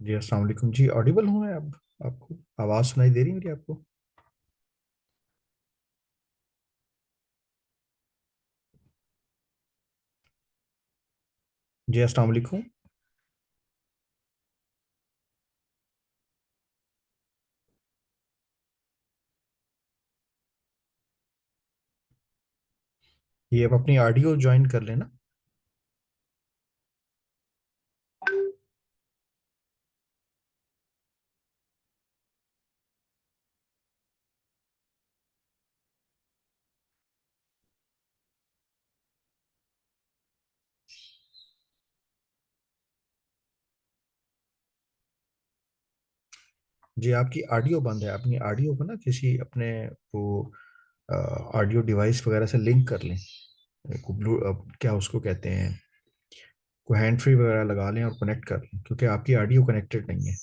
जी अस्सलाम वालेकुम जी। ऑडिबल हूँ मैं अब? आपको आवाज़ सुनाई दे रही है मेरी आपको? जी अस्सलाम वालेकुम। ये अब अपनी ऑडियो ज्वाइन कर लेना। जी आपकी ऑडियो बंद है। अपनी ऑडियो को ना किसी अपने वो ऑडियो डिवाइस वगैरह से लिंक कर लें। को ब्लू क्या उसको कहते हैं, को हैंड फ्री वगैरह लगा लें और कनेक्ट कर लें, क्योंकि आपकी ऑडियो कनेक्टेड नहीं है।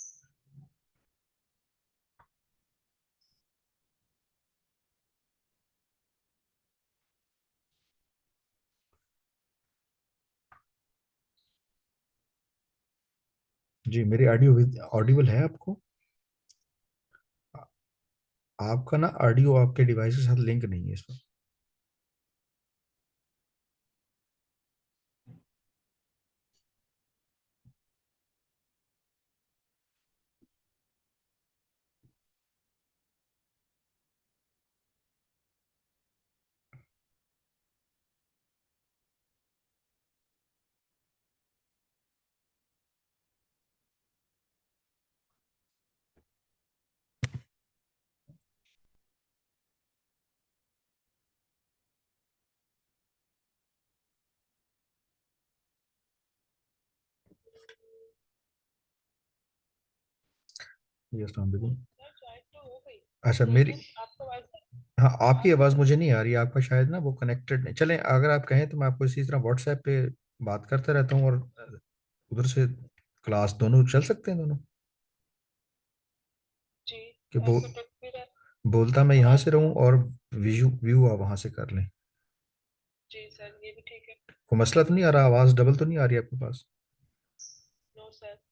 जी मेरी ऑडियो ऑडिबल है आपको? आ- आपका ना ऑडियो आपके डिवाइस के साथ लिंक नहीं है इस पर। जी अस्सलाम वालेकुम। अच्छा मेरी, हाँ आपकी आवाज़ मुझे नहीं आ रही। आपका शायद ना वो कनेक्टेड नहीं। चलें, अगर आप कहें तो मैं आपको इसी तरह व्हाट्सएप पे बात करता रहता हूँ, और उधर से क्लास दोनों चल सकते हैं दोनों। कि बोलता मैं यहाँ से रहूँ और व्यू व्यू आप वहाँ से कर लें। कोई मसला तो नहीं आ रहा? आवाज़ डबल तो नहीं आ रही आपके पास?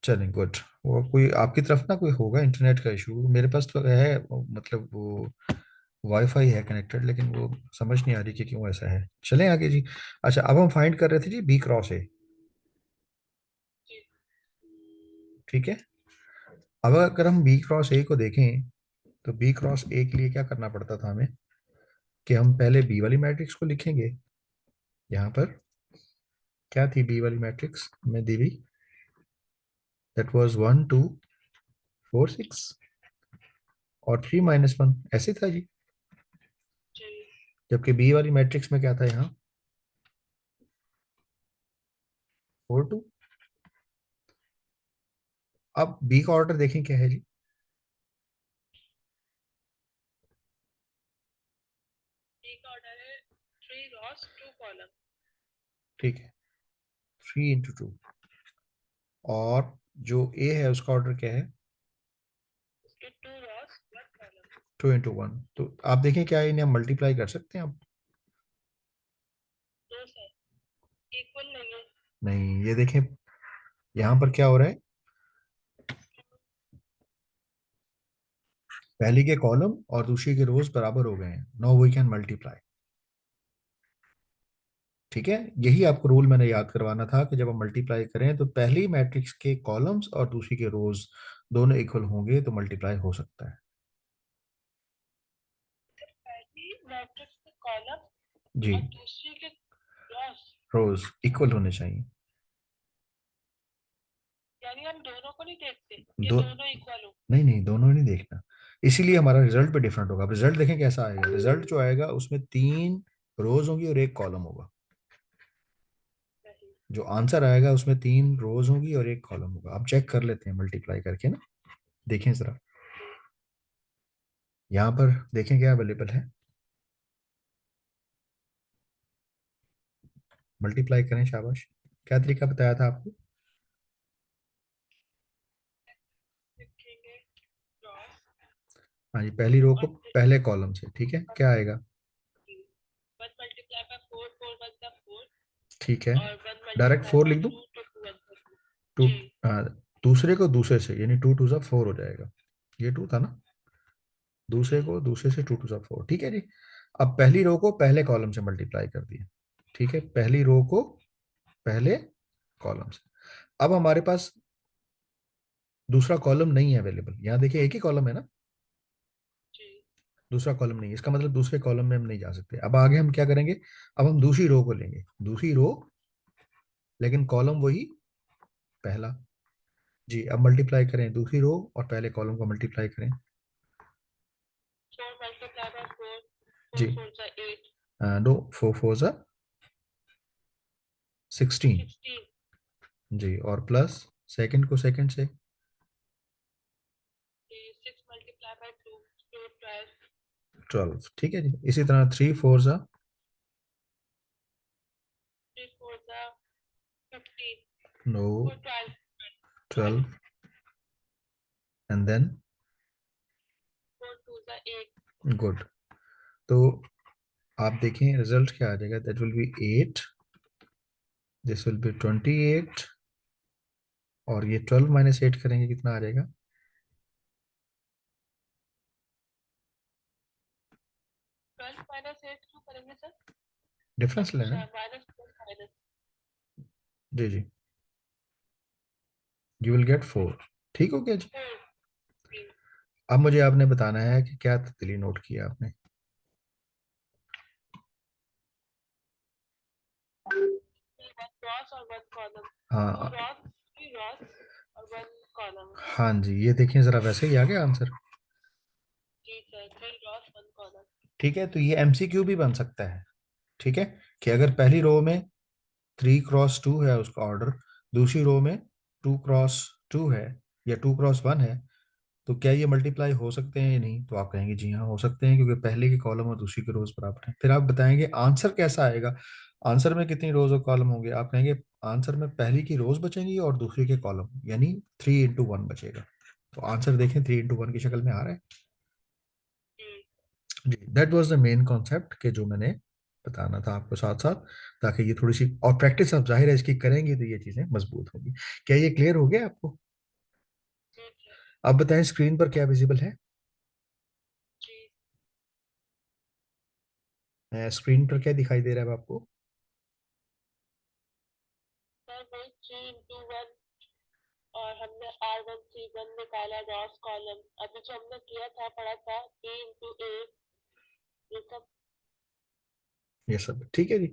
चलें गुड। वो कोई आपकी तरफ ना कोई होगा इंटरनेट का इशू। मेरे पास तो है मतलब वो वाईफाई है कनेक्टेड, लेकिन वो समझ नहीं आ रही कि क्यों ऐसा है। चलें आगे जी। अच्छा अब हम फाइंड कर रहे थे जी बी क्रॉस ए। ठीक है। अब अगर हम बी क्रॉस ए को देखें तो बी क्रॉस ए के लिए क्या करना पड़ता था हमें, कि हम पहले बी वाली मैट्रिक्स को लिखेंगे। यहाँ पर क्या थी बी वाली मैट्रिक्स में दी हुई? दैट वाज 1 2 4 6 और 3 - 1 ऐसे था जी। जबकि बी वाली मैट्रिक्स में क्या था यहाँ? 4 2। अब बी का ऑर्डर देखें क्या है जी। ठीक है, 3 × 2। और जो ए है उसका ऑर्डर क्या है? 2 × 1। तो आप देखें क्या इन्हें हम मल्टीप्लाई कर सकते हैं अब? नहीं, ये देखें यहाँ पर क्या हो रहा है। पहली के कॉलम और दूसरी के रोज बराबर हो गए हैं। Now we can multiply. ठीक है, यही आपको रूल मैंने याद करवाना था कि जब हम मल्टीप्लाई करें तो पहली मैट्रिक्स के कॉलम्स और दूसरी के रोज दोनों इक्वल होंगे तो मल्टीप्लाई हो सकता है। जी, रोज इक्वल होने चाहिए। दो नहीं नहीं, दोनों नहीं देखना। इसीलिए हमारा रिजल्ट भी डिफरेंट होगा। अब रिजल्ट देखें कैसा आएगा। रिजल्ट जो आएगा उसमें 3 रोज होंगी और एक कॉलम होगा। जो आंसर आएगा उसमें 3 रोज होंगी और एक कॉलम होगा। आप चेक कर लेते हैं मल्टीप्लाई करके ना। देखें जरा, यहाँ पर देखें क्या अवेलेबल है। मल्टीप्लाई करें, शाबाश। क्या तरीका बताया था आपको? हाँ जी, पहली रो को पहले कॉलम से। ठीक है, क्या आएगा? ठीक है, डायरेक्ट 4 लिख दूं? टू, हाँ। दूसरे को दूसरे से, यानी 2 2 4 हो जाएगा। ये 2 था ना, दूसरे को दूसरे से 2 2 4, ठीक है जी। अब पहली रो को पहले कॉलम से मल्टीप्लाई कर दिया, ठीक है, पहली रो को पहले कॉलम से। अब हमारे पास दूसरा कॉलम नहीं है अवेलेबल, यहाँ देखिए एक ही कॉलम है ना, दूसरा कॉलम नहीं है, इसका मतलब दूसरे कॉलम में हम नहीं जा सकते। अब आगे हम क्या करेंगे, अब हम दूसरी रो को लेंगे, दूसरी रो, लेकिन कॉलम वही पहला। जी, अब मल्टीप्लाई करें दूसरी रो और पहले कॉलम को मल्टीप्लाई करें। 4 multiply by 4, जी 4 4 are 8, नो, 4 4 16। 16, जी, और प्लस सेकंड को सेकंड से, 6 multiply by 2, 2 12, 12, ठीक है जी। इसी तरह 3 4 3 4 are 15, नो, 4 12, 12, एंड देन 4 2 are 8, गुड। तो आप देखें रिजल्ट क्या आ जाएगा, that will be 8, this will be 28, और ये 12 - 8 करेंगे कितना आ जाएगा, 12 minus 8 क्यों करेंगे सर? डिफरेंस लेना अच्छा है। माइनस प्लस माइनस, जी जी, यू विल गेट 4, ठीक हो गया जी। 4, अब मुझे आपने बताना है कि क्या तब्दीली नोट किया आपने। one rows और one column, two हाँ rows, three rows और one column। हाँ जी, ये देखिए जरा, वैसे ही आ गया आंसर। जी सर, 3 rows one column। ठीक है, तो ये एमसीक्यू भी बन सकता है, ठीक है, कि अगर पहली रो में 3 × 2 है उसका ऑर्डर, दूसरी रो में 2 × 2 है या 2 × 1 है, तो क्या ये मल्टीप्लाई हो सकते हैं या नहीं, तो आप कहेंगे जी हाँ हो सकते हैं, क्योंकि पहले के कॉलम और दूसरी के रोज बराबर हैं। फिर आप बताएंगे आंसर कैसा आएगा, आंसर में कितनी रोज और कॉलम होंगे, आप कहेंगे आंसर में पहली की रोज बचेंगी और दूसरी के कॉलम, यानी 3 × 1 बचेगा। तो आंसर देखें 3 × 1 की शक्ल में आ रहा है जी। That was the main concept के जो मैंने बताना था आपको साथ साथ, ताकि ये थोड़ी सी और प्रैक्टिस आप जाहिर है इसकी करेंगे तो ये चीजें मजबूत होंगी। क्या ये क्लियर हो गया आपको? अब बताएं स्क्रीन पर क्या विजिबल है, स्क्रीन पर क्या दिखाई दे रहा है अब आपको? सर वही 3 into 1 और हमने R1 C1 निकाला रॉस कॉलम, अभी जो हमने किया था पढ़ा था B into A, ये सब। ये सब ठीक है जी।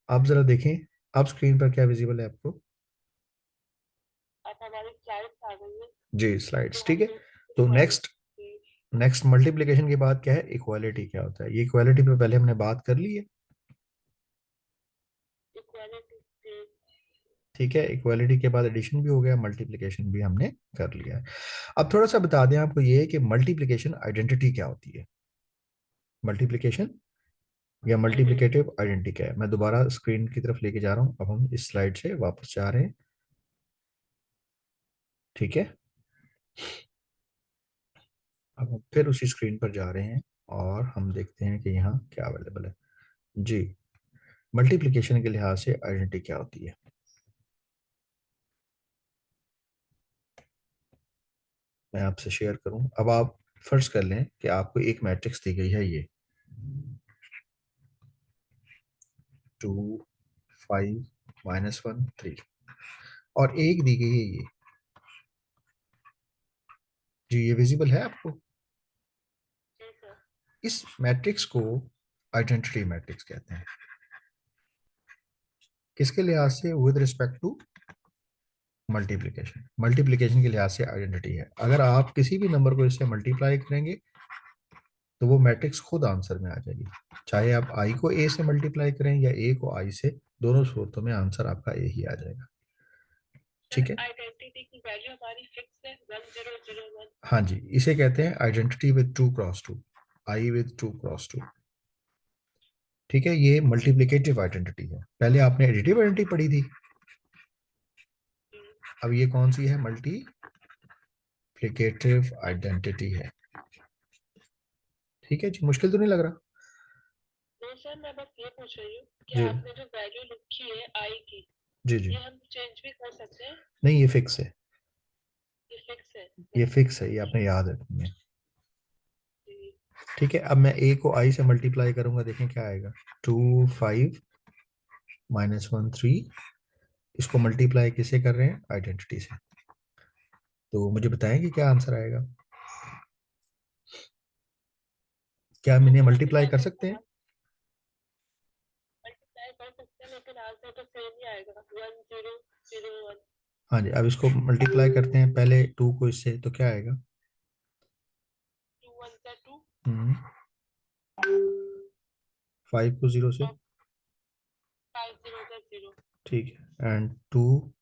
आप जरा देखें, अब स्क्रीन पर क्या विजिबल है आपको? अब हमारी स्लाइड्स आ गई है जी जो स्लाइड्स, ठीक है। हमने तो इक्वालिटी नेक्स्ट, नेक्स्ट मल्टीप्लिकेशन के बाद क्या है, इक्वालिटी क्या होता है, ये इक्वालिटी पे पहले हमने बात कर ली है, इक्वालिटी ठीक है। इक्वालिटी के बाद एडिशन भी हो गया, मल्टीप्लिकेशन भी हमने कर लिया है। अब थोड़ा सा बता दें आपको ये कि मल्टीप्लिकेशन आइडेंटिटी क्या होती है, मल्टीप्लिकेशन या मल्टीप्लिकेटिव आइडेंटिटी क्या है। मैं दोबारा स्क्रीन की तरफ लेके जा रहा हूँ, अब हम इस स्लाइड से वापस जा रहे हैं, ठीक है। अब हम फिर उसी स्क्रीन पर जा रहे हैं और हम देखते हैं कि यहाँ क्या अवेलेबल है जी। मल्टीप्लिकेशन के लिहाज से आइडेंटिटी क्या होती है, मैं आपसे शेयर करूं। अब आप फर्ज कर लें कि आपको एक मैट्रिक्स दी गई है, ये 2 5 - 1 3, और एक दी गई है ये, जी ये विजिबल है आपको। इस मैट्रिक्स को आइडेंटिटी मैट्रिक्स कहते हैं, किसके लिहाज से, with respect to multiplication, multiplication के लिहाज से आइडेंटिटी है। अगर आप किसी भी नंबर को इससे मल्टीप्लाई करेंगे तो वो मैट्रिक्स खुद आंसर में आ जाएगी, चाहे आप आई को ए से मल्टीप्लाई करें या ए को आई से, दोनों सूरतों में आंसर आपका ए ही आ जाएगा, ठीक है। आइडेंटिटी की वैल्यू हमारी फिक्स है 1001। हाँ जी, इसे कहते हैं आइडेंटिटी विद 2 × 2, आई विद 2 × 2, ठीक है। ये मल्टीप्लिकेटिव आइडेंटिटी है, पहले आपने एडिटिव आइडेंटिटी पढ़ी थी, अब ये कौन सी है, मल्टीप्लिकेटिव आइडेंटिटी है, ठीक है जी। मुश्किल तो नहीं लग रहा? तो सर मैं बस ये पूछ रही हूँ कि जी आपने जो वैल्यू लिखी है आई की, जी जी, ये हम चेंज भी कर सकते हैं? नहीं ये फिक्स है, ये फिक्स है ये सर। फिक्स है, ये आपने याद रखनी है। जी। ठीक है, अब मैं ए को आई से मल्टीप्लाई करूंगा, देखें क्या आएगा। 2 5 -1 3। इसको मल्टीप्लाई किससे कर रहे हैं, आइडेंटिटी से। तो मुझे बताएं कि क्या आंसर आएगा। क्या हम टू इन्हें को मल्टीप्लाई मल्टीप्लाई कर करके सकते हैं। वन मल्टीप्लाई कर सकते हैं, लेकिन आंसर तो सेम ही आएगा, 1001। हाँ जी, अब इसको मल्टीप्लाई करते हैं पहले 2 को इससे, तो क्या आएगा। 2 1 2 हम्म 5 को 0 से। और 5 0 0। ठीक है, and 2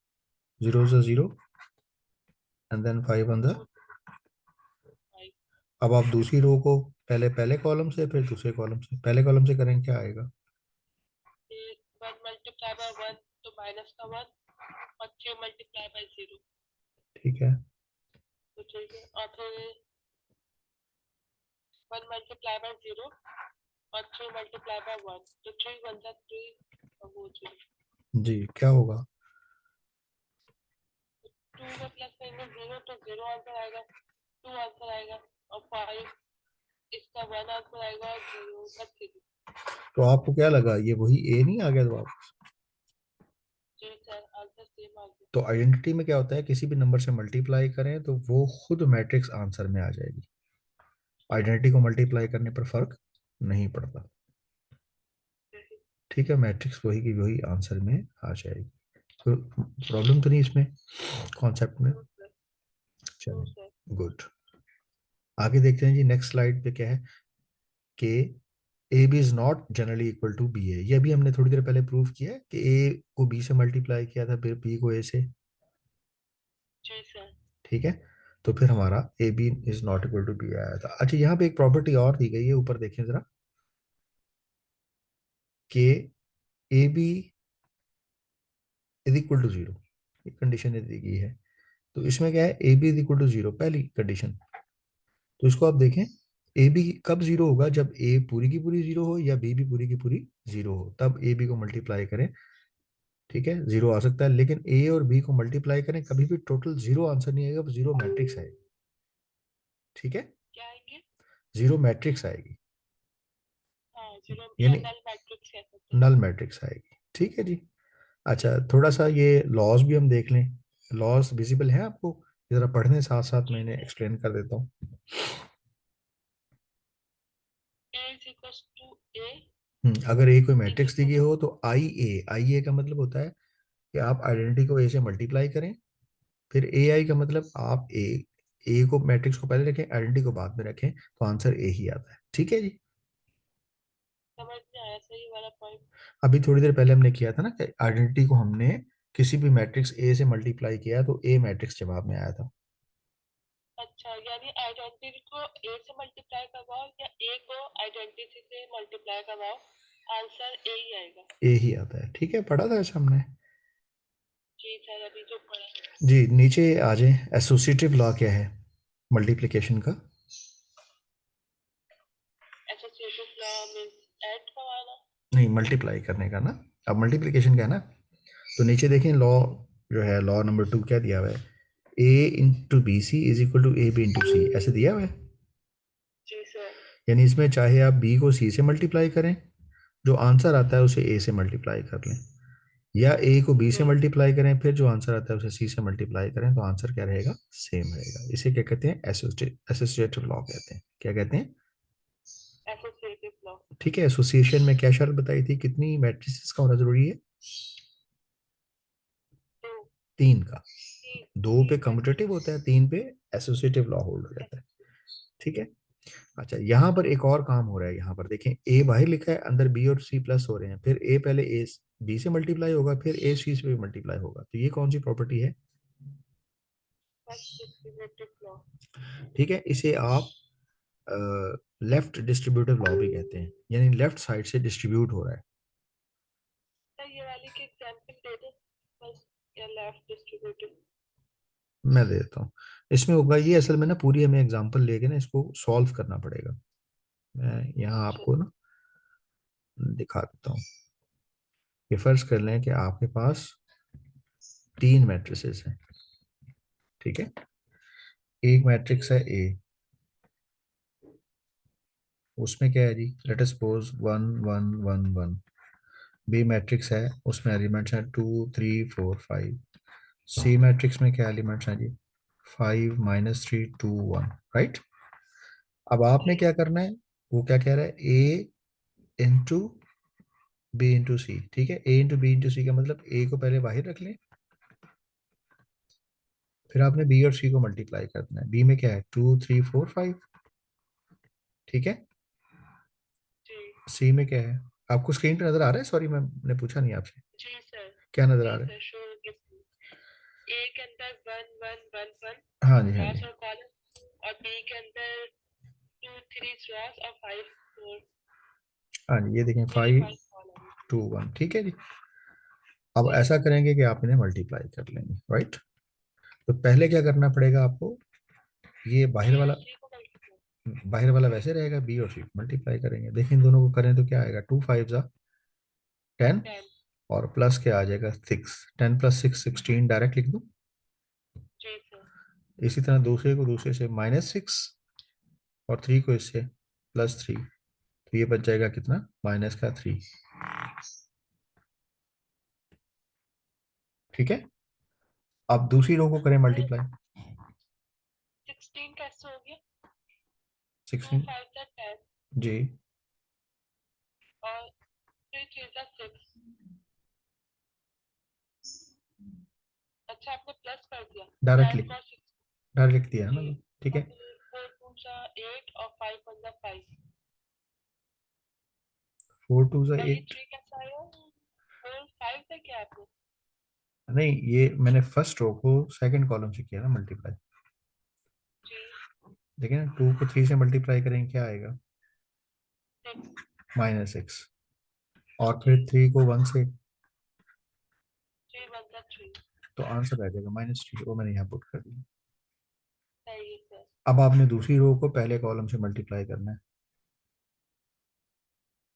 0 0 and then 5 on the. 2 5। अब आप दूसरी रो को पहले पहले कॉलम से, फिर दूसरे कॉलम से, पहले कॉलम से करेंगे, क्या आएगा। 1 × 1 तो -1, और 3 × 0। ठीक है। तो ठीक है, और फिर 1 × 0 और 3 × 1, तो 3 1 3 और वो 0। जी, क्या होगा। 2 में प्लस करेंगे 0 तो 0 आंसर आएगा, 2 आंसर आएगा, और 5 इसका 1 आंसर आएगा, और 0 का 3। तो आपको क्या लगा, ये वही ए नहीं आ गया जवाब। जी सर, आंसर सेम आ गया। तो आइडेंटिटी में क्या होता है, किसी भी नंबर से मल्टीप्लाई करें तो वो खुद मैट्रिक्स आंसर में आ जाएगी। आइडेंटिटी को मल्टीप्लाई करने पर फर्क नहीं पड़ता। ठीक है, मैट्रिक्स वही की वही आंसर में आ जाएगी। तो प्रॉब्लम तो नहीं इसमें, कॉन्सेप्ट में। No sir. नो चलिए, सर। गुड। आगे देखते हैं जी, नेक्स्ट स्लाइड पे क्या है कि A B is not generally equal to B है। ये भी हमने थोड़ी देर पहले प्रूव किया है कि ए को बी से मल्टीप्लाई किया था, फिर बी को ए से। जी सर। ठीक है, तो फिर हमारा A B is not equal to B आया था। अच्छा, यहाँ पे एक प्रॉपर्टी और दी गई है, ऊपर देखें जरा, कि A B is equal to 0। ये कंडीशन दी गई है। तो इसमें क्या है, A B is equal to 0 पहली कंडीशन। तो इसको आप देखें, ए बी कब जीरो होगा, जब ए पूरी की पूरी जीरो हो या बी भी पूरी की पूरी जीरो हो, तब ए बी को मल्टीप्लाई करें। ठीक है, जीरो आ सकता है, लेकिन ए और बी को मल्टीप्लाई करें कभी भी टोटल जीरो आंसर नहीं आएगा, जीरो मैट्रिक्स आएगी। ठीक है, क्या आएंगे? जीरो मैट्रिक्स आएगी, हाँ, 0 या यानी नल मैट्रिक्स कह सकते हैं। नल मैट्रिक्स आएगी। ठीक है जी। अच्छा, थोड़ा सा ये लॉज भी हम देख लें। लॉज विजिबल है आपको, जरा पढ़ने साथ साथ जी मैंने सर। एक्सप्लेन कर देता हूँ। A is equal to A अगर ए कोई इज मैट्रिक्स दी इक्वल गई टू। हो तो आई ए का मतलब होता है कि आप आइडेंटिटी को ए से मल्टीप्लाई करें। फिर ए आई का मतलब आप ए को मैट्रिक्स को पहले रखें, आइडेंटिटी को बाद में रखें, तो आंसर ए ही आता है। ठीक है जी। समझ में आया सही वाला पॉइंट? अभी थोड़ी देर पहले हमने किया था ना कि आइडेंटिटी को हमने किसी भी मैट्रिक्स ए से मल्टीप्लाई किया तो ए मैट्रिक्स जवाब में आया था। अच्छा, यानी आइडेंटिटी को A से मल्टीप्लाई करवाओ या A को आइडेंटिटी से मल्टीप्लाई करवाओ, आंसर A ही आएगा। ए ही आता है। ठीक है, पढ़ा था ऐसा हमने। जी सर, अभी जो पढ़ा। जी, नीचे आ जाए, एसोसिएटिव लॉ क्या है मल्टीप्लिकेशन का। एसोसिएटिव लॉ मींस ऐड करवाना। नहीं, मल्टीप्लाई करने का ना। अब मल्टीप्लिकेशन का है ना, तो नीचे देखें लॉ, जो है लॉ नंबर 2 क्या दिया हुआ है, A into B C is equal to A B into C, ऐसे दिया हुआ है। जी सर। यानी इसमें चाहे आप बी को सी से मल्टीप्लाई करें, जो आंसर आता है उसे ए से मल्टीप्लाई कर लें, या ए को बी से हम्म। मल्टीप्लाई करें, फिर जो आंसर आता है उसे सी से मल्टीप्लाई करें, तो आंसर क्या रहेगा, सेम रहेगा। इसे क्या कहते हैं, एसोसिएटिव लॉ कहते हैं। क्या कहते हैं। Associative law. ठीक है, एसोसिएशन में क्या शर्त बताई थी, कितनी मैट्रिसेस का होना जरूरी है, टू। 3 का। तीन। 2 पे तीन कम्यूटेटिव मैट्रिक्स। होता है, 3 पे एसोसिएटिव लॉ होल्ड हो जाता है। ठीक है। अच्छा, यहाँ पर एक और काम हो रहा है, यहाँ पर देखें, ए बाहर लिखा है, अंदर बी और सी प्लस हो रहे हैं, फिर ए पहले ए बी से मल्टीप्लाई होगा, फिर ए सी से भी मल्टीप्लाई होगा, तो ये कौन सी प्रॉपर्टी है। First distributive law. ठीक है, इसे आप लेफ्ट डिस्ट्रीब्यूटिव लॉ भी कहते हैं, यानी लेफ्ट साइड से डिस्ट्रीब्यूट हो रहा है। सर, ये वाली की एग्जांपल दे दो, फर्स्ट या लेफ्ट डिस्ट्रीब्यूटिव। मैं दे देता हूँ। इसमें होगा ये, असल में ना पूरी हमें एग्जांपल लेके ना इसको सॉल्व करना पड़ेगा। मैं यहाँ अच्छा। आपको ना दिखा देता हूँ। ये फर्ज कर लें कि आपके पास 3 मैट्रिसेस हैं। ठीक है, एक जी मैट्रिक्स है ए, उसमें क्या है जी, let us suppose 1 1 1 1। B matrix है, उसमें एलिमेंट्स हैं 2 3 4 5। सी मैट्रिक्स में क्या एलिमेंट्स हैं जी, 5 - 3 2 1, राइट। अब आपने जी क्या करना है, वो क्या कह रहा है, ए इंटू बी इंटू सी, ठीक है। ए इंटू बी इंटू सी का मतलब ए को पहले बाहर रख लें, फिर आपने बी और सी को मल्टीप्लाई करना है। बी में क्या है, 2 3 4 5, ठीक है। जी सी में क्या है, आपको स्क्रीन पे नजर आ रहा है, सॉरी मैंने पूछा नहीं आपसे, जी सर। क्या नजर आ जी रहा सर, शो ए के अंदर 1 1 1 1 है। हाँ जी, हाँ जी। रॉस और कॉलम, और बी के अंदर 2 3 रॉस और 5 4, हाँ जी, ये देखें सॉरी 5 5 कॉलम। 2 1, ठीक है जी। अब जी ऐसा करेंगे कि आप इन्हें मल्टीप्लाई कर लेंगे, राइट। तो पहले क्या करना पड़ेगा आपको, ये बी बाहर और वाला, सी को मल्टीप्लाई। बाहर वाला वैसे रहेगा, बी और सी मल्टीप्लाई करेंगे। देखिए इन दोनों को करें तो क्या आएगा, 2 5 10, 10। और प्लस क्या आ जाएगा 6, 10 + 6 16, डायरेक्ट लिख दूं। जी सर। इसी तरह दूसरे को दूसरे से -6, और 3 को इससे +3, तो ये बच जाएगा कितना, -3, ठीक है। अब दूसरी रो को करें सर मल्टीप्लाई। 16 कैसे हो गया? टू 16, फाइव जा 10, जी, और 3 3 जा 6। अच्छा, आपने प्लस कर दिया। डायरेक्ट 10 लिख, और 6। डायरेक्ट लिख दिया है ना जी। तो, ठीक और है। फिर 4 2 जा 8 और 5 1 जा 5। 4 2 और ये 8। 3 कैसा आया? 4 5 था क्या आपने? नहीं, ये मैंने फर्स्ट रो को सेकंड कॉलम से किया ना मल्टीप्लाई। जी। देखिए ना, 2 को 3 से मल्टीप्लाई करेंगे क्या आएगा, 6। -6, और जी। फिर 3 को 1 से, 3 1 जा 3। तो आंसर आ जाएगा -3, वो मैंने यहाँ पुट कर दिया। सही है सर। अब आपने दूसरी रो को पहले कॉलम से मल्टीप्लाई करना है,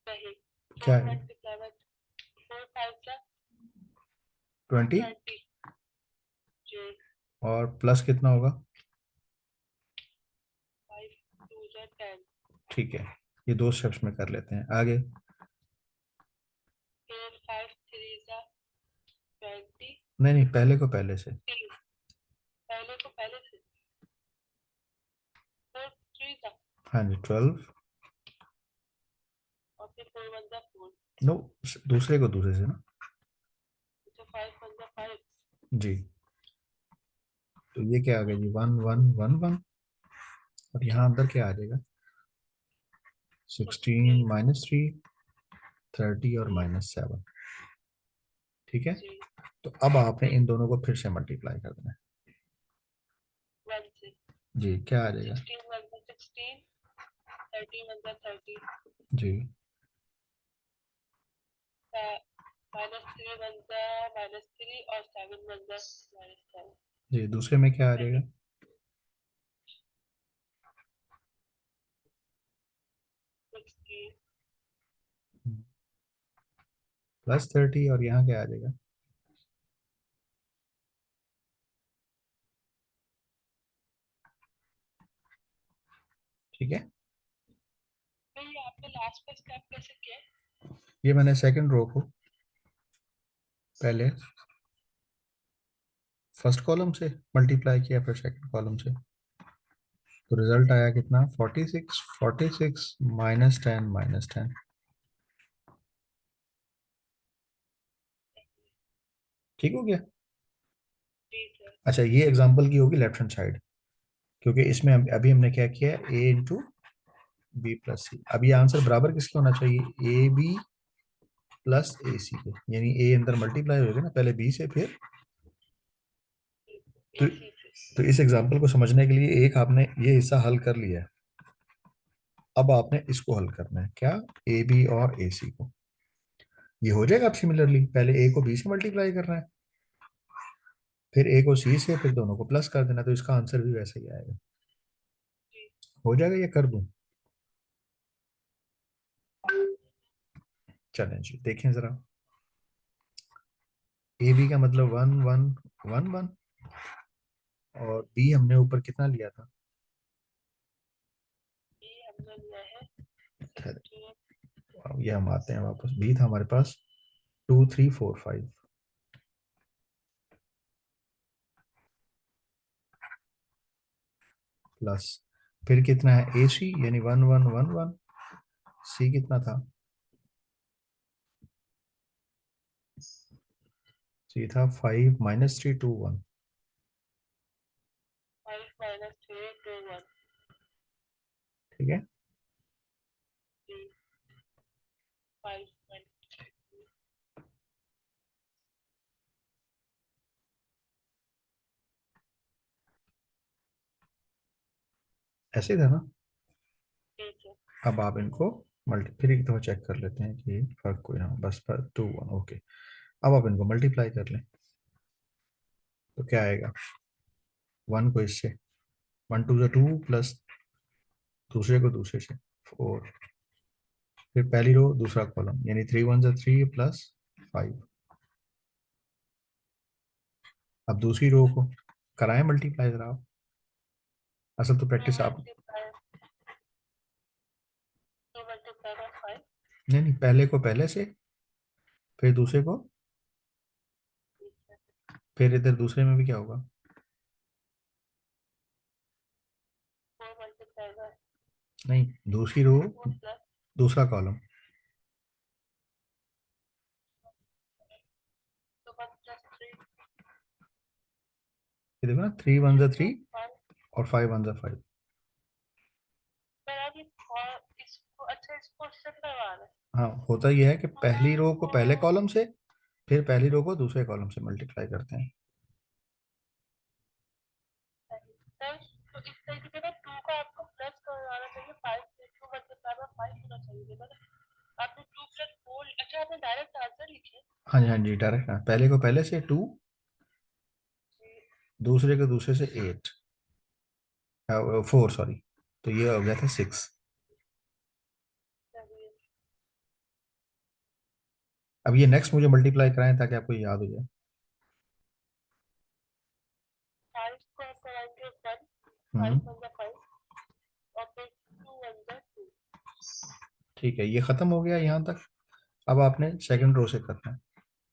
सही। क्या 4 है, मल्टीप्लाई बाय 4 5 जा 20, 20। जी। और प्लस कितना होगा, 5 2 जा 10। ठीक है। ये दो स्टेप्स में कर लेते हैं आगे। फिर 5 3 जा 20। नहीं नहीं, पहले को पहले से, 3 पहले को पहले से 4 3 जा, हाँ जी 12। और फिर 4 1 जा 4। नो, दूसरे को दूसरे से ना, तो 5 1 जा 5। जी। तो ये क्या आ गया जी, 1 1 1 1, और यहाँ अंदर क्या आ जाएगा, 16 16। -3, 30 और जी। -7, ठीक है। जी। तो अब आपने इन दोनों को फिर से मल्टीप्लाई कर देना है। 1 से जी, क्या आ जाएगा, 16 1 जा 16, 13 1 जा 30, जी -3 1 जा -3, और 7 1 जा -7। जी, दूसरे में क्या आ सही। जाएगा, 16। +30, और यहाँ क्या आ जाएगा, ठीक है। तो ये आपने लास्ट का स्टेप कैसे किया? ये मैंने सेकंड रो को पहले फर्स्ट कॉलम से मल्टीप्लाई किया, फिर सेकंड कॉलम से, तो रिजल्ट आया कितना, 46 46 -10 -10, ठीक हो गया। जी सर। अच्छा, ये एग्जांपल की होगी लेफ्ट हैंड साइड, क्योंकि इसमें अभी हमने क्या किया, ए इंटू बी प्लस सी। अब ये आंसर बराबर किसके होना चाहिए, ए बी प्लस ए सी के, यानी ए अंदर मल्टीप्लाई होगा ना पहले बी से, फिर, तो AC से। तो इस एग्जांपल को समझने के लिए एक आपने ये हिस्सा हल कर लिया है। अब आपने इसको हल करना है, क्या, ए बी और ए सी को, ये हो जाएगा। अब सिमिलरली पहले ए को बी से मल्टीप्लाई करना है, फिर ए को सी से, फिर दोनों को प्लस कर देना, तो इसका आंसर भी वैसे ही आएगा। जी। हो जाएगा, ये कर दूं, चलें जी देखें जरा। ए बी का मतलब 1 1 1 1, और बी हमने ऊपर कितना लिया था? ये हमने लिया है खैर, 2 अब ये हम आते हैं वापस, बी था हमारे पास 2 3 4 5 प्लस, फिर कितना है ए सी, यानी 1 1 1 1। सी कितना था? सी था 5 - 3 2 1। 5 - 3 2 1 ठीक है, 3 5 1 ऐसे ही था ना? ठीक है। अब आप इनको मल्टी, फिर एक दफा चेक कर लेते हैं कि फर्क कोई ना हो, बस पर 2 1 ओके। अब आप इनको मल्टीप्लाई कर लें तो क्या आएगा? 1 को इससे, 1 2 प्लस दूसरे को दूसरे से 4, फिर पहली रो दूसरा कॉलम, यानी 3 1 3 प्लस 5। अब दूसरी रो को कराएं मल्टीप्लाई जरा आप, असल तो 2 प्रैक्टिस आप। मल्टीप्लाई 2 मल्टीप्लाई बाय 5 नहीं नहीं, पहले को पहले से, फिर दूसरे को, ठीक है। फिर इधर दूसरे में भी क्या होगा? 4 मल्टीप्लाई बाय नहीं, दूसरी रो 4 प्लस दूसरा कॉलम, 2 1 प्लस 3 ये देखो ना, 3 1 3 प्लस 5। और 5 1 5। पर अब इसको अच्छा इसको इससे करवा रहे हैं। हाँ, होता यह है कि तो मैं पहली रो को इसको पहले कॉलम से, फिर पहली रो को दूसरे कॉलम से मल्टीप्लाई करते हैं। सर तो इस तरीके से ना 2 का आपको प्लस करवाना चाहिए 5 से 2 मल्टीप्लाई बाय 5 होना चाहिए मतलब आपने 2 प्लस 4 अच्छा आपने डायरेक्ट आंसर लिखे। हाँ जी हाँ जी, डायरेक्ट पहले को पहले से 2, दूसरे को दूसरे से 8, 4 सॉरी, तो ये हो गया था 6। चलिए अब ये नेक्स्ट मुझे मल्टीप्लाई कराएं ताकि आपको ये याद हो जाए। 5 को आप कराएंगे 1 हम्म 5 1 जा 5 और फिर 2 1 जा 2 ठीक है, ये खत्म हो गया यहाँ तक। अब आपने सेकंड रो से करना है,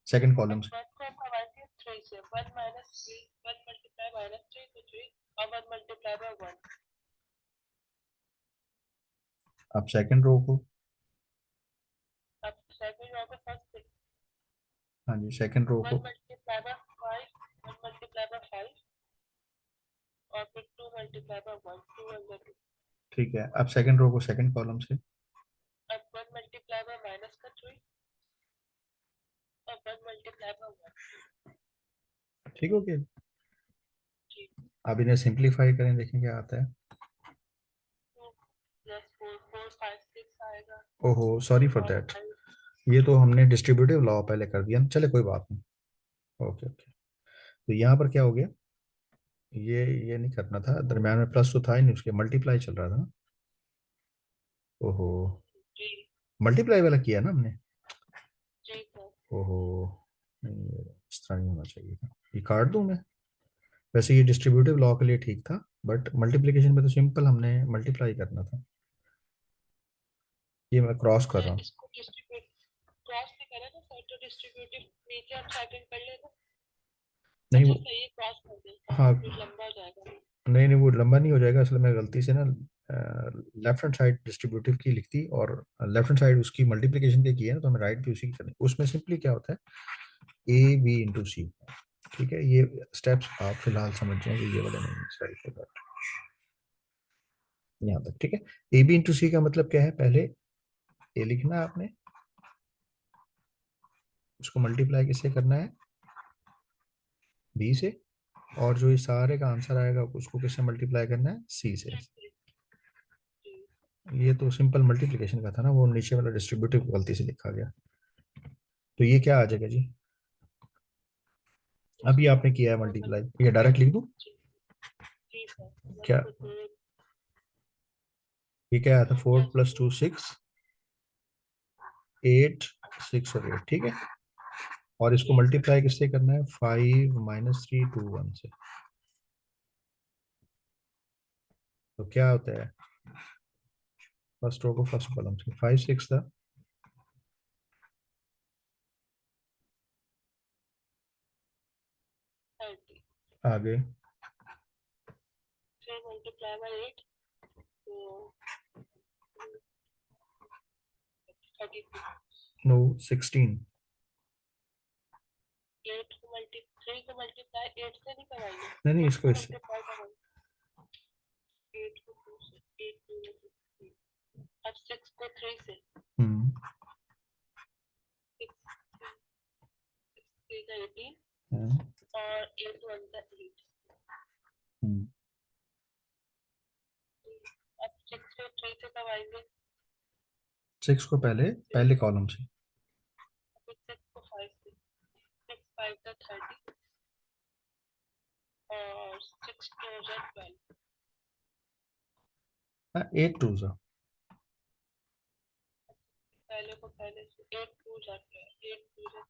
सेकंड और कॉलम से। 1 को आप कराएंगे 3 से 1 माइनस 3 1 मल्टीप्लाई माइनस 3 तो 3 और 1 मल्टीप्लाई बाय 1 अब सेकंड रो को, अब सेकंड रो में फर्स्ट हाँ जी, सेकंड रो 1 को, मल्टीप्लाई बाय 5 1 मल्टीप्लाई बाय 5 और फिर 2 मल्टीप्लाई बाय 1 2 1 जा 2 ठीक है। अब सेकंड रो को सेकंड कॉलम से, अब 1 मल्टीप्लाई बाय माइनस का 3 और 1 मल्टीप्लाई बाय 1 ठीक हो गया। जी अब इन्हें सिंप्लीफाई करें, देखें क्या आता है। 2 प्लस 4 4 5 6 आएगा ओहो, सॉरी फॉर और दैट, 5 ये तो हमने डिस्ट्रीब्यूटिव लॉ पहले कर दिया ना, चले कोई बात नहीं। ओके ओके, तो यहाँ पर क्या हो गया, ये नहीं करना था, दरम्यान में प्लस तो था ही नहीं, उसके मल्टीप्लाई चल रहा था ना। ओहो, जी मल्टीप्लाई वाला किया ना हमने। जी सर ओहो, नहीं ये इस तरह नहीं होना चाहिए था, ये काट दूं मैं। वैसे ये डिस्ट्रीब्यूटिव लॉ के लिए ठीक था, बट मल्टीप्लिकेशन में तो सिंपल हमने मल्टीप्लाई करना था। ये मैं क्रॉस कर सर रहा हूँ। इसको डिस्ट्रीब्यूट क्रॉस भी करें ना सर तो डिस्ट्रीब्यूटिव नीचे हम सेकंड कर लेना नहीं अच्छा वो, सही है क्रॉस कर देता हाँ, फिर लंबा हो जाएगा नहीं नहीं वो लंबा नहीं हो जाएगा, असल में गलती से ना लेफ्ट हैंड साइड डिस्ट्रीब्यूटिव की लिखती और लेफ्ट हैंड साइड उसकी मल्टीप्लिकेशन की है ना, तो हमें राइट भी उसी की करनी, उसमें सिंपली क्या होता है, ए बी इंटू सी। ठीक है, ये स्टेप्स आप फिलहाल समझ जाएंगे, ये वाले नहीं, सॉरी, यहाँ तक ठीक है। ए बी इंटू सी का मतलब क्या है, पहले ए लिखना है आपने, उसको मल्टीप्लाई किससे करना है, बी से, और जो ये सारे का आंसर आएगा उसको किससे मल्टीप्लाई करना है, सी से। जी जी ये तो सिंपल मल्टीप्लिकेशन का था ना, वो नीचे वाला डिस्ट्रीब्यूटिव गलती से लिखा गया। तो ये क्या आ जाएगा जी, अभी आपने किया है मल्टीप्लाई, ये डायरेक्ट लिख दूं? जी जी सर क्या, बस तो ये क्या आया था, 2 4 प्लस प्लस 2 टू 6, 8 6 और 8, ठीक है। और इसको जी मल्टीप्लाई किससे करना है, 5 - 3 2 1 से। तो क्या होता है, फर्स्ट रो को फर्स्ट कॉलम से 5 6 था। 30, आगे 3 multiply by 8, तो 32। नो 16। 8 को मल्टी 3 को मल्टीप्लाई 8 से नहीं कराएंगे, नहीं नहीं, 6 इसको को इससे। मल्टीप्लाई करेंगे। 8 को 2 से, 8 2 में 16, अब 6 को 3 से, हम्म 6 3 का 18, हम्म और 8 1 का 8। हम्म। अब 6 को 3 से करवाएंगे, 6 को पहले पहले कॉलम से। फिर 6 को 5 से, 6 5 का 30, और 6 2 जा 12। हाँ 8 2 सा। पहले को पहले से 8 2 जा 12, 8 2 जा।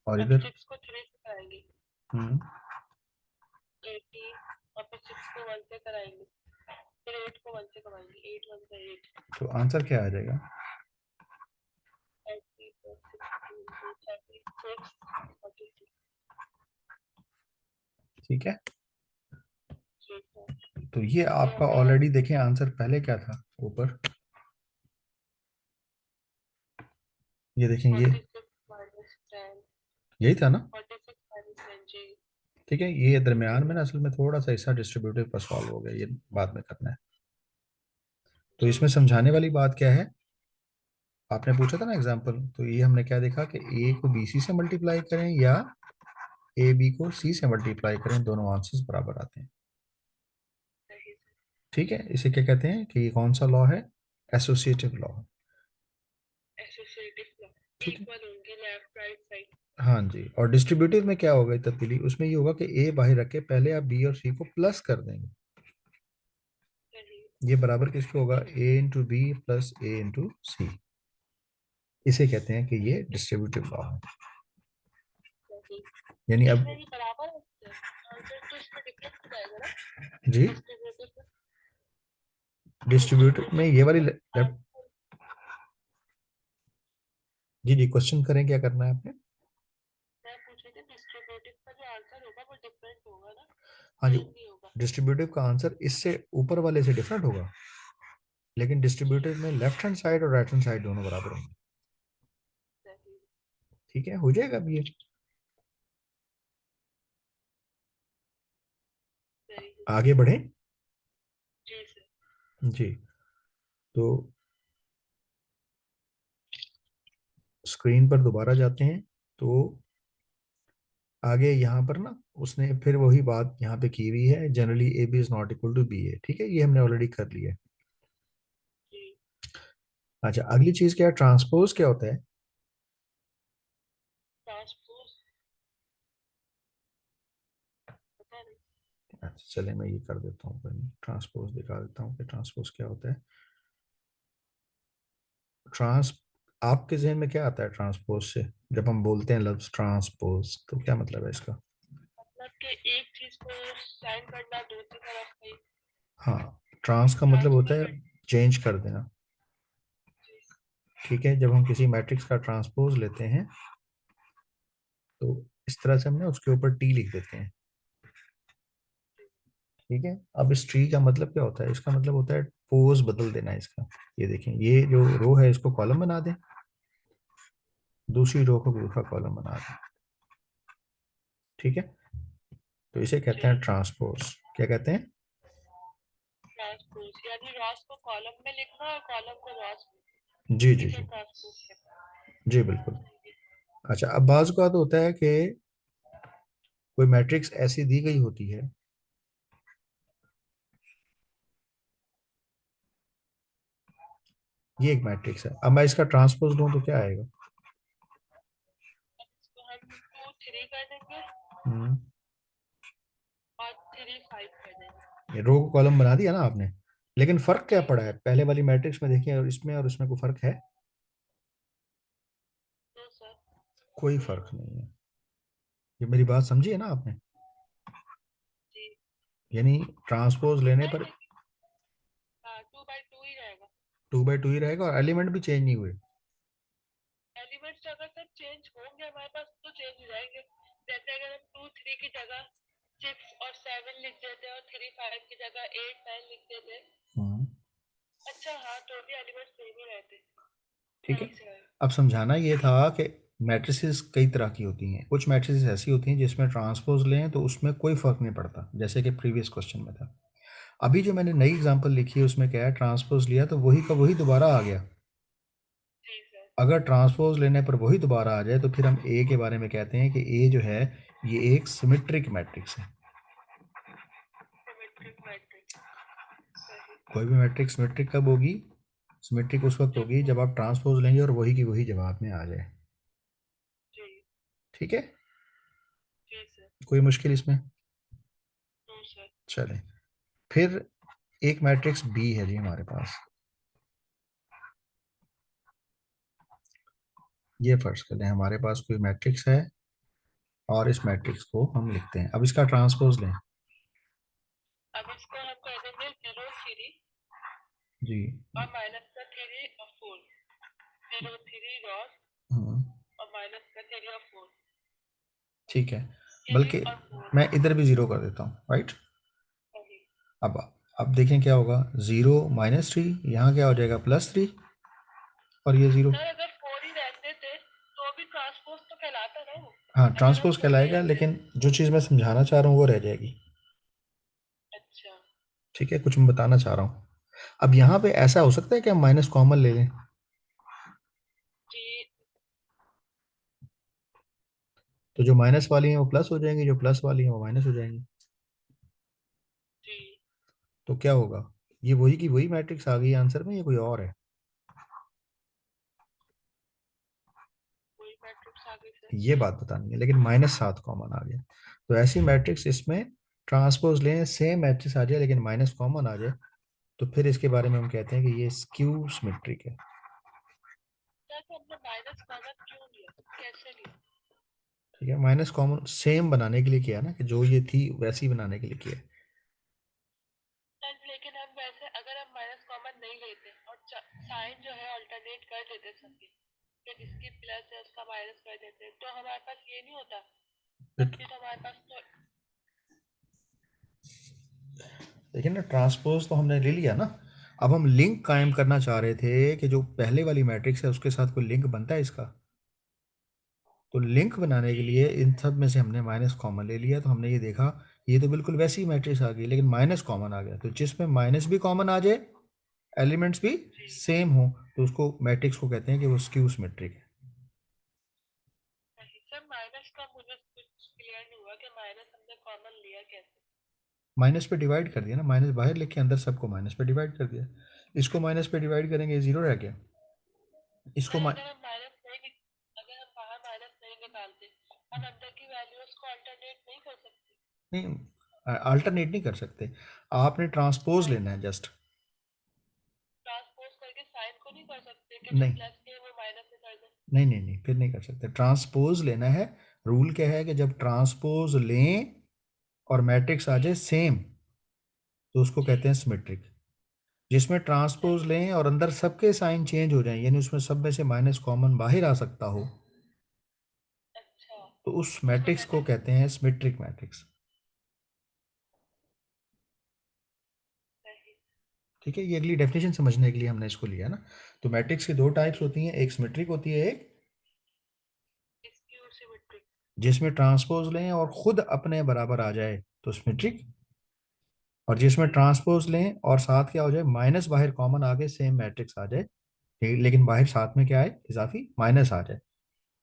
और अब इधर 6 को 3 से कराएंगे, हम्म 18, और फिर 6 को 1 से कराएंगे, फिर 8 को 1 से कराएंगे, 8 1 का 8। तो आंसर क्या आ जाएगा? 30 plus 16 to 36, 42। ठीक है, ठीक है, तो ये ये आपका हो गया। ऑलरेडी देखें आंसर पहले क्या था ऊपर, ये देखें ये 46 minus 10, यही था ना। 46 minus 10 जी। ठीक है, ये दरमियान में ना असल में थोड़ा सा हिस्सा डिस्ट्रीब्यूटिव पर सॉल्व हो गया, ये बाद में करना है। तो जी इसमें समझाने वाली बात क्या है, आपने पूछा था ना एग्जाम्पल, तो ये हमने क्या देखा कि ए को बी सी से मल्टीप्लाई करें या ए बी को सी से मल्टीप्लाई करें, दोनों आंसर्स बराबर आते हैं। सही। ठीक है, इसे क्या कहते हैं कि ये कौन सा लॉ है, एसोसिएटिव लॉ। एसोसिएटिव लॉ, ठीक है, इक्वल होंगे लेफ्ट राइट साइड। हाँ जी। और डिस्ट्रीब्यूटिव में क्या होगा तब्दीली, उसमें ये होगा कि ए बाहर रख के पहले आप बी और सी को प्लस कर देंगे। सही। ये बराबर किसको होगा, ए इंटू बी प्लस ए इंटू सी। इसे कहते हैं कि ये डिस्ट्रीब्यूटिव लॉ है। सही। यानी अब इसमें भी बराबर होते हैं आंसर, तो इसमें डिफरेंस हो जाएगा ना जी, डिस्ट्रीब्यूटिव में। डिस्ट्रीब्यूटिव में डिस्ट्रीब्यूटिव ये में वाली जो लेफ्ट। आंसर, जी जी, क्वेश्चन करें, क्या करना है आपने? मैं पूछ रही थी डिस्ट्रीब्यूटिव का जो आंसर होगा वो डिफरेंट होगा ना, हाँ जी, सेम नहीं होगा। डिस्ट्रीब्यूटिव का आंसर इससे ऊपर वाले से डिफरेंट होगा, लेकिन जी डिस्ट्रीब्यूटिव में लेफ्ट हैंड साइड और राइट हैंड साइड दोनों बराबर होंगे। सही। ठीक है, हो जाएगा अब ये। सही है। आगे बढ़े। जी सर। जी, तो स्क्रीन पर दोबारा जाते हैं। तो आगे यहाँ पर ना उसने फिर वही बात यहाँ पे की हुई है, generally A B is not equal to B A. ठीक है, ये हमने ऑलरेडी कर लिया है। जी अच्छा, अगली चीज क्या है, ट्रांसपोज क्या होता है? ट्रांसपोज पता नहीं। अच्छा चले, मैं ये कर देता हूँ, ट्रांसपोज दिखा देता हूँ कि ट्रांसपोज क्या होता है। ट्रांस आपके जहन में क्या आता है ट्रांसपोज से, जब हम बोलते हैं लफ्ज ट्रांसपोज, तो क्या मतलब है इसका? मतलब कि एक चीज को साइन करना दूसरी तरफ कहीं हाँ, ट्रांस का मतलब ट्रांसफर होता है कर। चेंज कर देना। जी ठीक है, जब हम किसी मैट्रिक्स का ट्रांसपोज लेते हैं तो इस तरह से हमने उसके ऊपर टी लिख देते हैं। ठीक है, अब इस ट्री का मतलब क्या होता है, इसका मतलब होता है पोज बदल देना इसका। ये देखें, ये जो रो है इसको कॉलम बना दें, दूसरी रो को दूसरा कॉलम बना दें। ठीक है, तो इसे कहते जी। हैं ट्रांसपोज। क्या कहते हैं? ट्रांसपोज यानी रॉस को कॉलम में लिखना और कॉलम को रॉस में, जी जी इसे जी, ट्रांसपोज कहते जी बिल्कुल। हैं। अच्छा, अब बाज़ का तो होता है कि कोई मैट्रिक्स ऐसी दी गई होती है, ये एक मैट्रिक्स है, अब मैं इसका ट्रांसपोज लूँ तो क्या आएगा? इसको हम 2 3 कर देंगे हम्म, और 3 5 कर देंगे। ये रो को कॉलम बना दिया ना आपने, लेकिन फर्क क्या जी पड़ा है पहले वाली मैट्रिक्स में देखिए, और इसमें कोई फर्क है? तो सर कोई फर्क नहीं है। ये मेरी बात समझी है ना आपने? जी यानी ट्रांसपोज लेने नहीं पर नहीं 2 बाई 2 ही रहेगा और एलिमेंट भी चेंज नहीं हुए। एलिमेंट्स अगर सब चेंज होंगे हमारे पास तो चेंज हो जाएंगे। जैसे अगर हम 2 3 की जगह 6 और 7 लिख देते और 3 5 की जगह 8 9 लिख देते। हम्म। अच्छा हाँ, तो भी एलिमेंट्स सेम ही रहते। ठीक है। सही से है। अब समझाना ये था कि मैट्रिसेस कई तरह की होती हैं। कुछ मैट्रिसेस ऐसी होती हैं जिसमें ट्रांसपोज लें तो उसमें कोई फर्क नहीं पड़ता, जैसे कि प्रीवियस क्वेश्चन में था। अभी जो मैंने नई एग्जांपल लिखी है उसमें क्या है, ट्रांसपोज लिया तो वही का वही दोबारा आ गया। जी सर। अगर ट्रांसपोज लेने पर वही दोबारा आ जाए तो फिर हम ए के बारे में कहते हैं कि ए जो है ये एक सिमेट्रिक मैट्रिक्स है। Symmetric matrix. सही। कोई भी मैट्रिक्स सिमेट्रिक कब होगी? सिमेट्रिक उस वक्त जब होगी वो। जब आप ट्रांसपोज लेंगे और वही की वही जवाब में आ जाए। जी। ठीक है। जी सर। कोई मुश्किल इसमें? No sir. चलें। फिर एक मैट्रिक्स बी है जी हमारे पास। ये फर्ज कर लें हमारे पास कोई मैट्रिक्स है और इस मैट्रिक्स को हम लिखते हैं। अब इसका ट्रांसपोज लें। अब इसको हम कर देंगे 0 3 जी। और माइनस का 3 और 4। 0 3 रॉस हम्म। और माइनस का 3 और 4। ठीक है। 3 बल्कि और 4। मैं इधर भी जीरो कर देता हूँ, राइट। सही। अब अब देखें क्या होगा, 0 - 3, यहाँ क्या हो जाएगा +3 और ये 0। सर अगर 4 ही रहते थे तो भी ट्रांसपोज तो कहलाता ना वो। हाँ अगर हम ट्रांसपोज 4 ही कहलाएगा, रखते। लेकिन जो चीज़ मैं समझाना चाह रहा हूँ वो रह जाएगी। अच्छा। ठीक है, कुछ मैं बताना चाह रहा हूँ। अब यहाँ पे ऐसा हो सकता है कि हम माइनस कॉमन ले लें, जी। तो जो माइनस वाली हैं वो प्लस हो जाएंगी, जो प्लस वाली हैं वो माइनस हो जाएंगी। जी। तो क्या होगा, ये वही की वही मैट्रिक्स आ गई आंसर में, ये कोई और है? कोई मैट्रिक्स आ गई सर। ये बात बतानी है, लेकिन -7 कॉमन आ गया। तो ऐसी मैट्रिक्स इसमें ट्रांसपोज लें, सेम मैट्रिक्स आ जाए लेकिन माइनस कॉमन आ जाए, तो फिर इसके बारे में हम कहते हैं कि ये स्क्यू सिमेट्रिक है। सर तो हमने माइनस कॉमन क्यों लिया, कैसे लिया? ठीक है, माइनस कॉमन सेम बनाने के लिए किया ना, कि जो ये थी वैसी बनाने के लिए किया। सर लेकिन हम वैसे अगर हम माइनस कॉमन नहीं लेते और साइन जो है अल्टरनेट कर देते सबके, कि जिसकी प्लस है उसका माइनस कर देते तो हमारे पास ये नहीं होता। फिर तब भी तो हमारे पास तो। लेकिन ना ट्रांसपोज तो हमने ले लिया ना। अब हम लिंक कायम करना चाह रहे थे कि जो पहले वाली मैट्रिक्स है उसके साथ कोई लिंक बनता है इसका। तो लिंक बनाने के जी। लिए इन सब में से हमने माइनस कॉमन ले लिया, तो हमने ये देखा ये तो बिल्कुल वैसी मैट्रिक्स आ गई लेकिन माइनस कॉमन आ गया, तो जिसमें माइनस भी कॉमन आ जाए, एलिमेंट्स भी जी। सेम हो, तो उसको मैट्रिक्स को कहते हैं कि वो स्क्यू सिमेट्रिक है। सही सर, माइनस का मुझे कुछ क्लियर नहीं हुआ कि माइनस हमने कॉमन लिया कैसे। माइनस पे डिवाइड कर दिया ना, माइनस बाहर लिख के अंदर सबको माइनस पे डिवाइड कर दिया। इसको माइनस पे डिवाइड करेंगे, जीरो रह गया। इसको सर अगर हम माइनस नहीं अगर हम बाहर माइनस नहीं निकालते, हम अंदर की वैल्यूज को अल्टरनेट नहीं कर सकते। नहीं, अल्टरनेट नहीं कर सकते। आपने ट्रांसपोज साइन लेना है जस्ट। ट्रांसपोज करके साइन को नहीं कर सकते कि जो नहीं प्लस के वो माइनस में कर दे। नहीं नहीं नहीं, फिर नहीं कर सकते। ट्रांसपोज लेना है। रूल क्या है कि जब ट्रांसपोज लें और मैट्रिक्स आ जी। जाए सेम, तो उसको जी। कहते हैं सिमेट्रिक। जिसमें ट्रांसपोज सही। लें और अंदर सबके साइन चेंज हो जाएं, यानी उसमें सब में से माइनस कॉमन बाहर आ सकता हो, अच्छा। तो उस उसको मैट्रिक्स कहते को हैं। कहते हैं सिमेट्रिक मैट्रिक्स। सही। ठीक है, ये अगली डेफिनेशन समझने के लिए हमने इसको लिया ना। तो मैट्रिक्स की दो टाइप्स जी। होती हैं, एक सिमेट्रिक होती है, एक स्क्यू सिमेट्रिक। जिसमें ट्रांसपोज लें और खुद अपने बराबर आ जाए तो सिमेट्रिक, और जिसमें जी। ट्रांसपोज लें और साथ क्या हो जाए, माइनस बाहर कॉमन आके सेम मैट्रिक्स आ जाए, लेकिन बाहर साथ में क्या आए, इजाफी माइनस आ जाए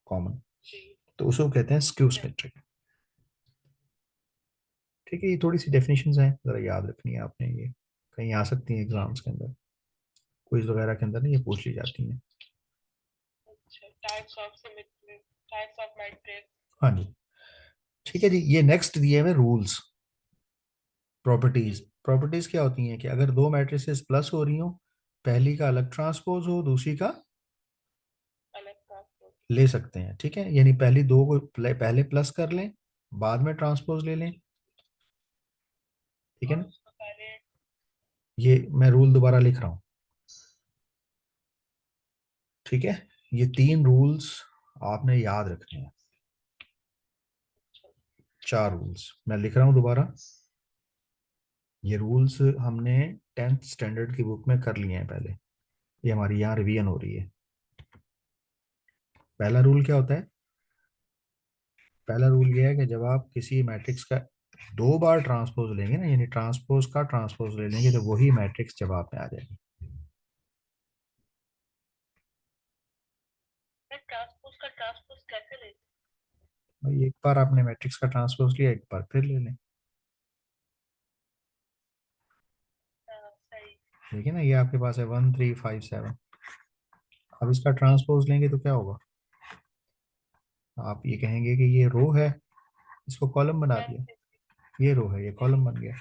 कॉमन, जी। तो उसको कहते हैं स्क्यू सही। सिमेट्रिक। ठीक है, ये थोड़ी सी डेफिनेशंस हैं, जरा याद रखनी है आपने, ये कहीं आ सकती हैं जी। एग्जाम्स के अंदर, क्विज वगैरह के अंदर ना ये पूछ ली जाती हैं। अच्छा, types of symmetric, types of matrix. हाँ जी। ठीक है जी, ये नेक्स्ट दिए हुए रूल्स। जी। प्रॉपर्टीज, प्रॉपर्टीज क्या होती हैं कि अगर दो मैट्रिसेस प्लस हो रही हो, पहली का अलग ट्रांसपोज हो, दूसरी का अलग ट्रांसपोज। ले सकते हैं। ठीक है, यानी पहली दो को पहले प्लस कर लें, बाद में ट्रांसपोज ले लें। जी। ठीक है और ना। उसको पहले। ये मैं रूल दोबारा लिख रहा हूँ। ठीक है, ये 3 रूल्स आपने याद रखने हैं। 4 रूल्स मैं लिख रहा हूं दोबारा। ये रूल्स हमने 10th स्टैंडर्ड की बुक में कर लिए हैं पहले, ये हमारी यहाँ रिवीजन हो रही है। पहला रूल क्या होता है? पहला रूल ये है कि जब आप किसी मैट्रिक्स का 2 बार ट्रांसपोज लेंगे ना, यानी ट्रांसपोज का ट्रांसपोज ले लेंगे, तो वही मैट्रिक्स जवाब में आ जाएगी। ट्रांसपोज का ट्रांसपोज कैसे ले? भाई एक बार आपने मैट्रिक्स का ट्रांसपोज लिया, एक बार फिर ले लें। सही। देखिए ना, ये आपके पास है 1 3 5 7। अब इसका ट्रांसपोज लेंगे तो क्या होगा? आप ये कहेंगे कि ये रो है, इसको कॉलम बना टेन दिया। से ये रो है, ये कॉलम बन गया।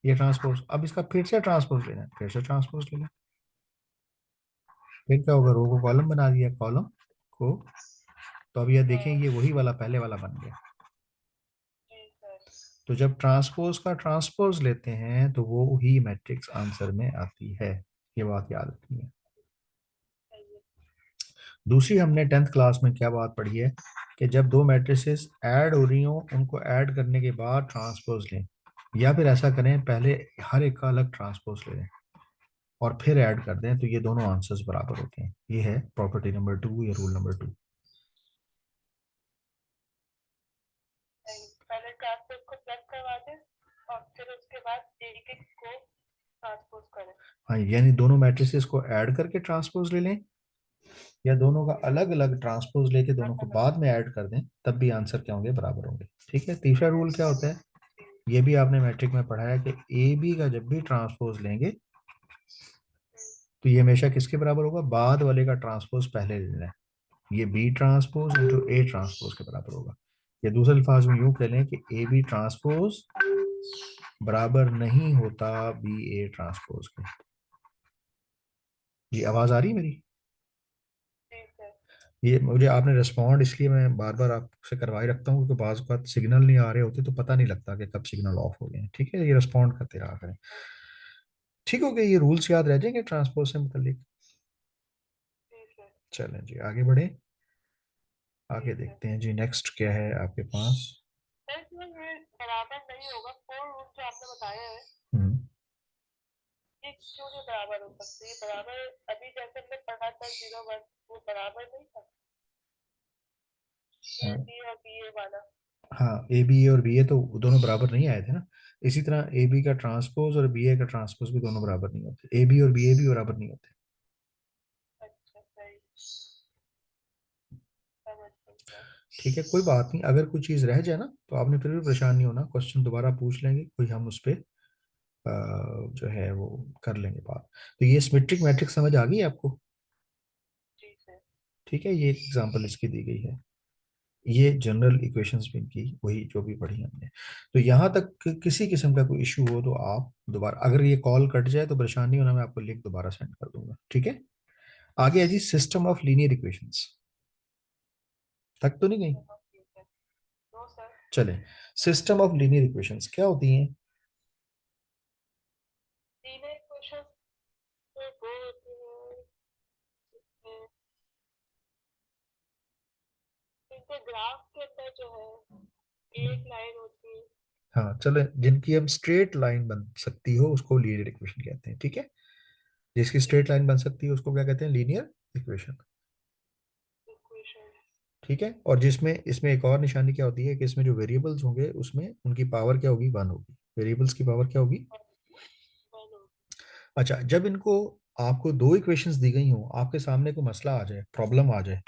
ये ट्रांसपोज, अब इसका फिर से ट्रांसपोज लेना है, फिर से ट्रांसपोज लेना। फिर क्या होगा? रो को कॉलम बना दिया, कॉलम को। तो अब ये देखें, ये वही वाला पहले वाला बन गया। सर। तो जब ट्रांसपोज का ट्रांसपोज लेते हैं तो वो ही मैट्रिक्स आंसर में आती है। ये बात याद रखनी है। सही है। दूसरी, हमने 10th क्लास में क्या बात पढ़ी है कि जब 2 मैट्रिसेस ऐड हो रही हो, उनको ऐड करने के बाद ट्रांसपोज लें, या फिर ऐसा करें पहले हर एक का अलग ट्रांसपोज ले लें और फिर ऐड कर दें, तो ये दोनों आंसर्स बराबर होते हैं। ये है प्रॉपर्टी नंबर 2 या रूल नंबर 2। सही। पहले ट्रांसपोज को प्लस करवा दें और फिर उसके बाद एक एक को ट्रांसपोज करें। हाँ, यानी दोनों मैट्रिसेस को ऐड करके ट्रांसपोज ले लें, या दोनों का अलग अलग ट्रांसपोज लेके दोनों को बाद में ऐड कर दें, तब भी आंसर क्या होंगे? बराबर होंगे। ठीक है। तीसरा रूल क्या होता है? ये भी आपने मैट्रिक में पढ़ा है कि ए बी का जब भी ट्रांसपोज लेंगे तो ये हमेशा किसके बराबर होगा? बाद वाले का ट्रांसपोज पहले ले लेना है। ये B transpose into A transpose के बराबर होगा। या दूसरे अल्फाज में यूं कह लें कि ए बी ट्रांसपोज बराबर नहीं होता बी ए ट्रांसपोज के। ये आवाज आ रही है मेरी? ठीक है। ये मुझे आपने रिस्पॉन्ड इसलिए मैं बार बार आपसे करवाई रखता हूँ क्योंकि बाज़ बात सिग्नल नहीं आ रहे होते तो पता नहीं लगता कि कब सिग्नल ऑफ हो गए हैं। ठीक है, ये रिस्पॉन्ड करते रहा करें। ठीक हो गया, ये रूल्स याद रह जाएंगे ट्रांसपोज से मुतलिक। ठीक है। चलें जी, आगे बढ़े। आगे ठीक है। देखते हैं जी, नेक्स्ट क्या है आपके पास। सर इसमें ये बराबर नहीं होगा, 4 रूल जो आपने बताया है हम्म। ये क्यों नहीं बराबर हो सकते? ये बराबर अभी जैसे हमने पढ़ा था 0 1 वो बराबर नहीं था ए हाँ, बी और बी ए वाला? हाँ, ए बी ए और बी ए तो दोनों बराबर नहीं आए थे ना। इसी तरह ए बी का ट्रांसपोज और बी ए का ट्रांसपोज भी दोनों बराबर नहीं होते, ए बी और बी ए भी बराबर नहीं होते। अच्छा सही। समझ गई सर। ठीक है, कोई बात नहीं, अगर कोई चीज़ रह जाए ना तो आपने फिर भी परेशान नहीं होना, क्वेश्चन दोबारा पूछ लेंगे, कोई हम उस पर जो है वो कर लेंगे बात। तो ये सिमेट्रिक मैट्रिक्स समझ आ गई आपको? ठीक है। ठीक है, ये एक एग्जांपल इसकी दी गई है। ये जनरल इक्वेशंस भी इनकी वही जो भी पढ़ी हमने। तो यहाँ तक किसी किस्म का कोई इशू हो तो आप दोबारा, अगर ये कॉल कट जाए तो परेशान नहीं होना, मैं आपको लिंक दोबारा सेंड कर दूंगा। ठीक है। आगे है जी सिस्टम ऑफ लीनियर इक्वेशंस। तक तो नहीं गई? चलो ठीक है। No sir. चले, सिस्टम ऑफ लीनियर इक्वेशंस क्या होती हैं? तीनों क्वेश्चन में दो होते हैं जिसमें इनके ग्राफ के अंदर जो है एक लाइन होती है। हाँ चलो, जिनकी हम स्ट्रेट लाइन बन सकती हो उसको लीनियर इक्वेशन कहते हैं। ठीक है, जिसकी स्ट्रेट ठीक है। लाइन बन सकती है उसको क्या कहते हैं? Linear equation. इक्वेशन। ठीक है, और जिसमें इसमें एक और निशानी क्या होती है कि इसमें जो वेरिएबल्स होंगे उसमें उनकी पावर क्या होगी? 1 होगी। वेरिएबल्स की पावर क्या होगी? वन होगी। अच्छा, जब इनको आपको 2 इक्वेशंस दी गई हो, आपके सामने कोई मसला आ जाए, प्रॉब्लम आ जाए,